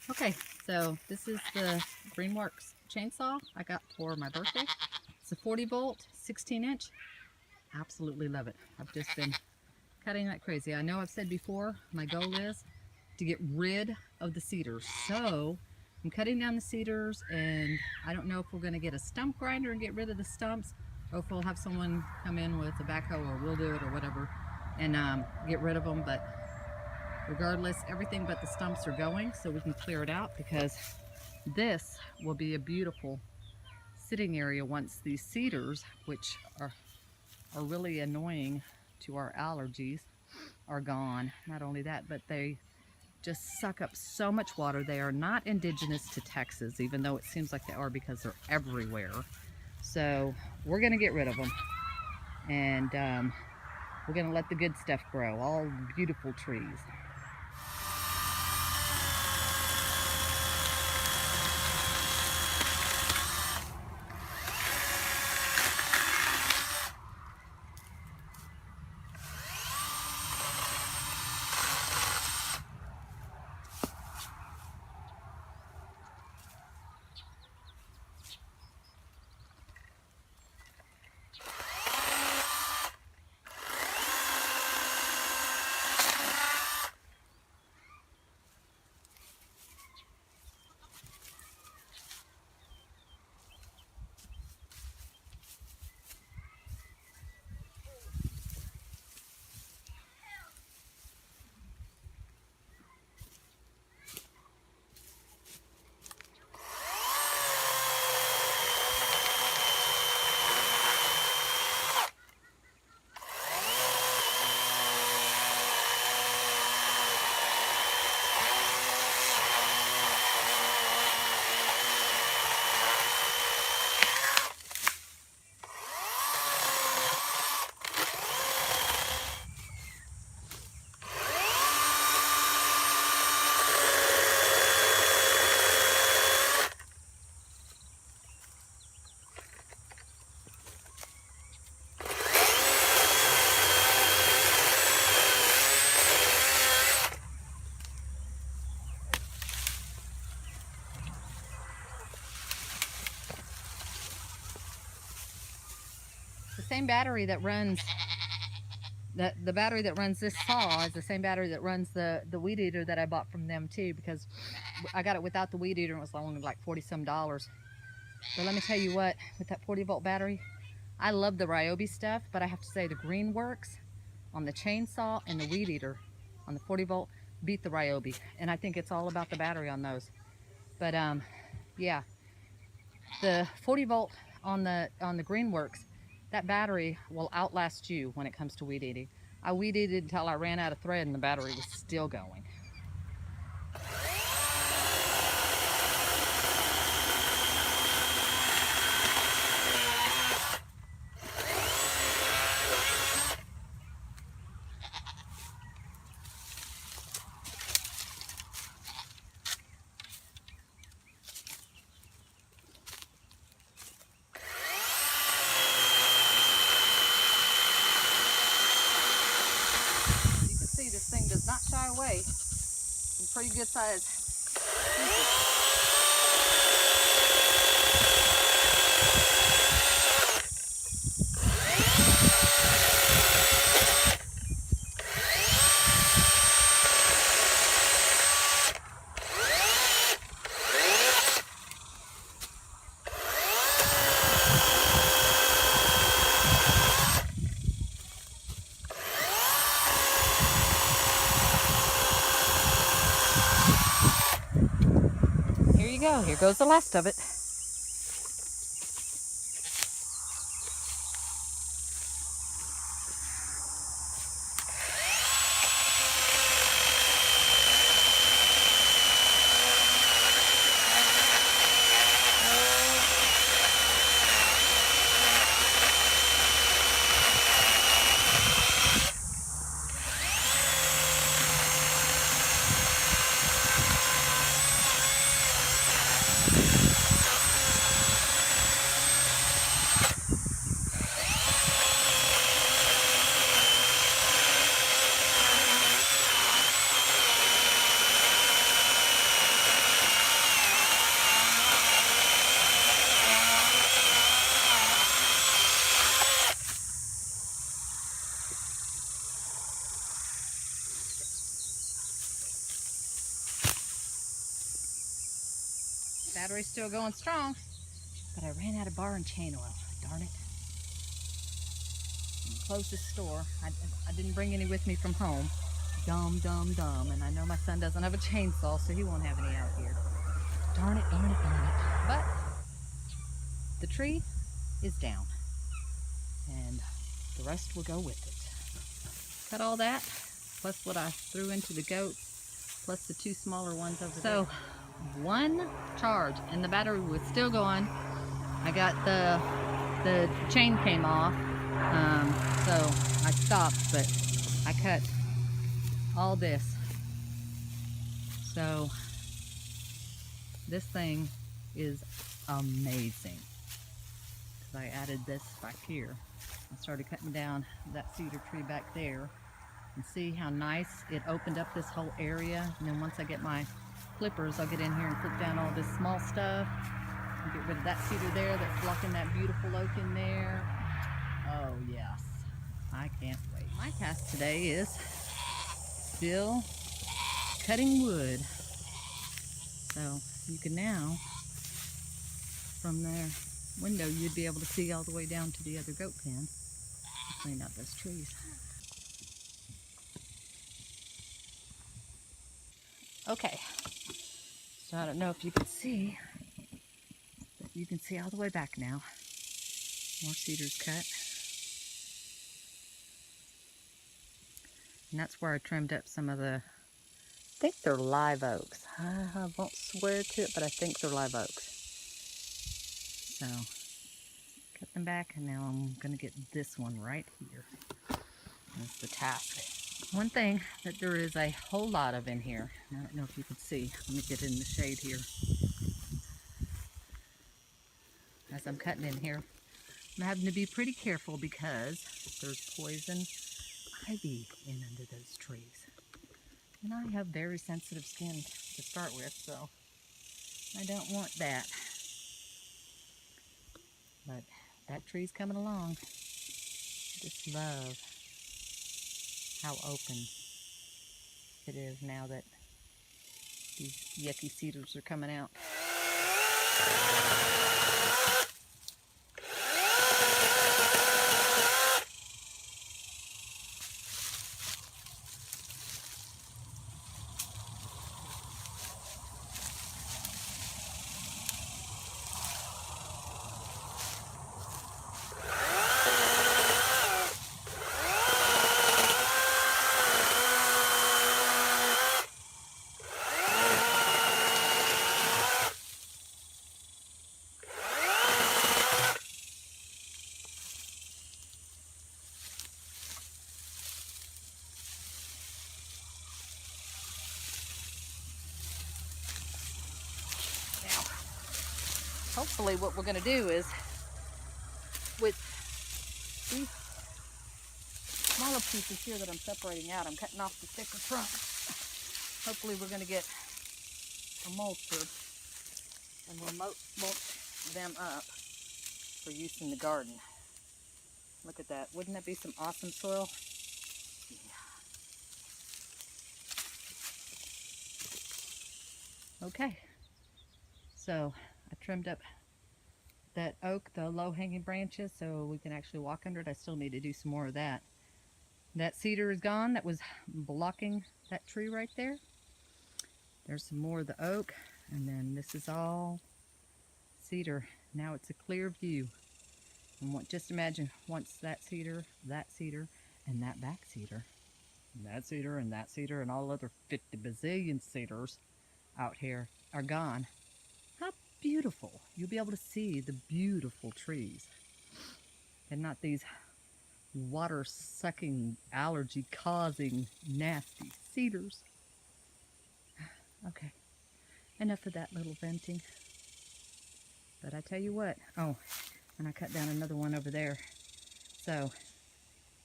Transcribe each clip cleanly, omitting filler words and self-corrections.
Okay, so this is the Greenworks chainsaw I got for my birthday. It's a 40 volt, 16 inch. Absolutely love it. I've just been cutting like crazy. I know I've said before, my goal is to get rid of the cedars. So I'm cutting down the cedars, and I don't know if we're gonna get a stump grinder and get rid of the stumps, or if we'll have someone come in with a backhoe, or we'll do it or whatever, and get rid of them. But regardless, everything but the stumps are going, so we can clear it out, because this will be a beautiful sitting area once these cedars, which are really annoying to our allergies, are gone. Not only that, but they just suck up so much water. They are not indigenous to Texas, even though it seems like they are, because they're everywhere. So we're gonna get rid of them, and we're gonna let the good stuff grow, all beautiful trees. The same battery that runs the battery that runs this saw is the same battery that runs the weed eater that I bought from them too, because I got it without the weed eater and it was only like $40 some. But let me tell you what, with that 40 volt battery, I love the Ryobi stuff, but I have to say the Greenworks on the chainsaw and the weed eater on the 40 volt beat the Ryobi, and I think it's all about the battery on those. But yeah, the 40 volt on the Greenworks, that battery will outlast you when it comes to weed eating. I weed eated until I ran out of thread and the battery was still going. You can see this thing does not shy away from pretty good size pieces. Here you go. Here goes the last of it. Battery's still going strong, but I ran out of bar and chain oil. Darn it. Closed the store. I didn't bring any with me from home. Dumb. And I know my son doesn't have a chainsaw, so he won't have any out here. Darn it. But the tree is down, and the rest will go with it. Cut all that, plus what I threw into the goats, plus the 2 smaller ones over there. So, 1 charge, and the battery was still going. I got the chain came off, so I stopped, but I cut all this. So this thing is amazing. I added this back here. I started cutting down that cedar tree back there, and see how nice it opened up this whole area. And then once I get my clippers, I'll get in here and clip down all this small stuff and get rid of that cedar there that's blocking that beautiful oak in there. Oh yes, I can't wait. My task today is still cutting wood. So you can now, from their window, you'd be able to see all the way down to the other goat pen. Clean out those trees. Okay, so I don't know if you can see, but you can see all the way back now. More cedars cut. And that's where I trimmed up some of the, I think they're live oaks. I won't swear to it, but I think they're live oaks. So, cut them back, and now I'm going to get this one right here. That's the task. One thing that there is a whole lot of in here, I don't know if you can see, let me get in the shade here. As I'm cutting in here, I'm having to be pretty careful because there's poison ivy in under those trees. And I have very sensitive skin to start with, so I don't want that. But that tree's coming along. Just love how open it is now that these yucky cedars are coming out. Hopefully what we're going to do is, with these smaller pieces here that I'm separating out, I'm cutting off the thicker trunk. Hopefully we're going to get a mulcher, and we'll mulch them up for use in the garden. Look at that. Wouldn't that be some awesome soil? Yeah. Okay. So I trimmed up that oak, the low-hanging branches, so we can actually walk under it. I still need to do some more of that. That cedar is gone. That was blocking that tree right there. There's some more of the oak, and then this is all cedar. Now it's a clear view. And just imagine, once that cedar, and that back cedar, and that cedar, and that cedar, and all other 50 bazillion cedars out here are gone. How beautiful. You'll be able to see the beautiful trees and not these water-sucking, allergy-causing, nasty cedars. Okay, enough of that little venting. But I tell you what, oh, and I cut down another one over there. So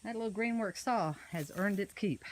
that little Greenworks saw has earned its keep.